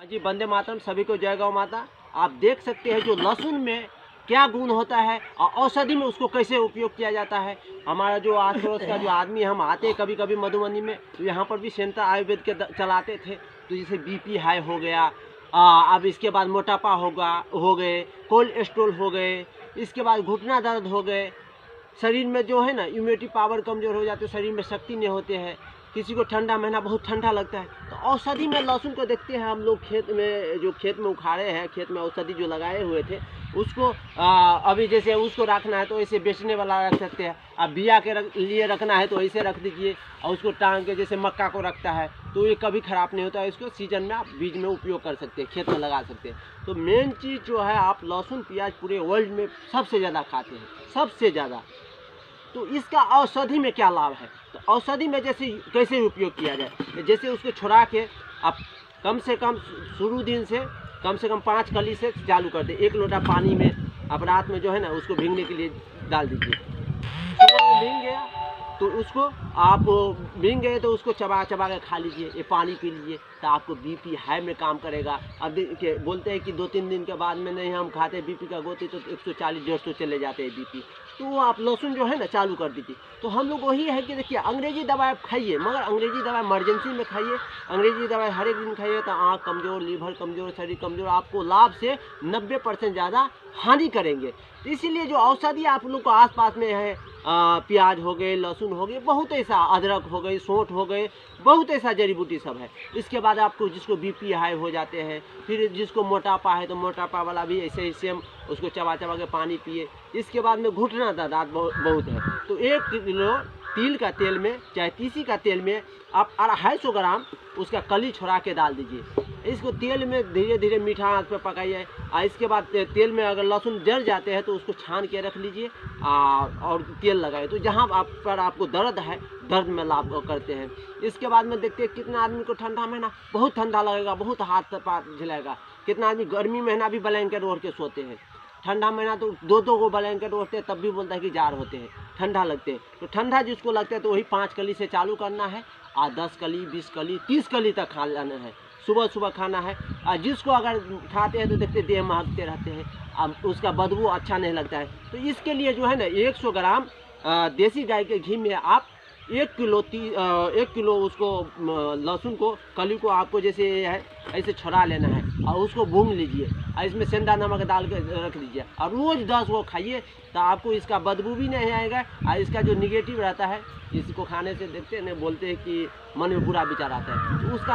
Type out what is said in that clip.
जी, वंदे मातरम। सभी को जय गौ माता। आप देख सकते हैं जो लहसुन में क्या गुण होता है और औषधि में उसको कैसे उपयोग किया जाता है। हमारा जो आस पड़ोस का जो आदमी, हम आते कभी कभी मधुबनी में, तो यहाँ पर भी सेंटर आयुर्वेद के चलाते थे। तो जैसे बीपी हाई हो गया, अब इसके बाद मोटापा हो गए, कोलेस्ट्रोल हो गए, इसके बाद घुटना दर्द हो गए, शरीर में जो है ना इम्यूनिटी पावर कमज़ोर हो जाती है, शरीर में शक्ति नहीं होते हैं, किसी को ठंडा महीना बहुत ठंडा लगता है, तो औषधि में लहसुन को देखते हैं हम लोग खेत में, जो खेत में उखाड़े हैं, खेत में औषधि जो लगाए हुए थे उसको अभी जैसे उसको रखना है तो ऐसे बेचने वाला रख सकते हैं। अब बिया के लिए रखना है तो ऐसे रख दीजिए, और उसको टांग के जैसे मक्का को रखता है तो ये कभी ख़राब नहीं होता है। इसको सीजन में आप बीज में उपयोग कर सकते हैं, खेत में लगा सकते हैं। तो मेन चीज़ जो है, आप लहसुन प्याज पूरे वर्ल्ड में सबसे ज़्यादा खाते हैं, सबसे ज़्यादा। तो इसका औषधि में क्या लाभ है, तो औषधि में जैसे कैसे उपयोग किया जाए, जैसे उसको छुड़ा के आप कम से कम शुरू दिन से कम 5 कली से चालू कर दे। 1 लोटा पानी में आप रात में जो है ना उसको भीगने के लिए डाल दीजिए। सुबह में भीग गया तो उसको आप भीग गए तो उसको चबा चबा के खा लीजिए, ये पानी पी लीजिए, तो आपको बीपी हाई में काम करेगा। अब देखिए बोलते हैं कि 2-3 दिन के बाद में नहीं हम खाते बीपी का गोली तो 140-150 चले जाते हैं बीपी। तो वो आप लहसुन जो है ना चालू कर दीजिए। तो हम लोग वही है कि देखिए अंग्रेजी दवाई आप खाइए, मगर अंग्रेजी दवाई इमरजेंसी में खाइए। अंग्रेजी दवाई हर एक दिन खाइए तो आँख कमज़ोर, लीवर कमज़ोर, शरीर कमज़ोर, आपको लाभ से 90% ज़्यादा हानि करेंगे। इसीलिए जो औषधि आप लोग को आसपास में है, प्याज हो गए, लहसुन हो गए, बहुत ऐसा, अदरक हो गई, सौंठ हो गए, बहुत ऐसा जड़ी बूटी सब है। इसके बाद आपको जिसको बीपी हाई हो जाते हैं, फिर जिसको मोटापा है तो मोटापा वाला भी ऐसे ही सेम उसको चबा चबा के पानी पिए। इसके बाद में घुटना दर्द बहुत है, तो 1 किलो तिल का तेल में, चाहे तीसी का तेल में आप 250 ग्राम उसका कली छोड़ा के डाल दीजिए। इसको तेल में धीरे धीरे मीठा आंच पर पकाइए। इसके बाद तेल में अगर लहसुन जल जाते हैं तो उसको छान के रख लीजिए और तेल लगाए, तो जहाँ पर आपको दर्द है, दर्द में लाभ करते हैं। इसके बाद में देखते हैं कितना आदमी को ठंडा महीना बहुत ठंडा लगेगा, बहुत हाथ पाथ झिलाएगा। कितना आदमी गर्मी महीना भी ब्लैंकेट ओढ़ के सोते हैं, ठंडा महीना तो 2-2 को ब्लैंकेट ओढ़ते हैं, तब भी बोलता है कि जार होते हैं, ठंडा लगते हैं। तो ठंडा जिसको लगता है तो वही 5 कली से चालू करना है, और 10 कली, 20 कली, 30 कली तक खा लेना है, सुबह सुबह खाना है। और जिसको अगर खाते हैं तो देखते देह महकते रहते हैं, अब उसका बदबू अच्छा नहीं लगता है। तो इसके लिए जो है ना 100 ग्राम देसी गाय के घी में आप 1 किलो उसको लहसुन को, कली को आपको जैसे है ऐसे छुड़ा लेना है और उसको भून लीजिए, और इसमें सेंधा नमक डाल के रख लीजिए, और रोज़ 10 वो खाइए, तो आपको इसका बदबू भी नहीं आएगा। और इसका जो निगेटिव रहता है, इसको खाने से देखते हैं बोलते हैं कि मन में बुरा विचार आता है, तो उसका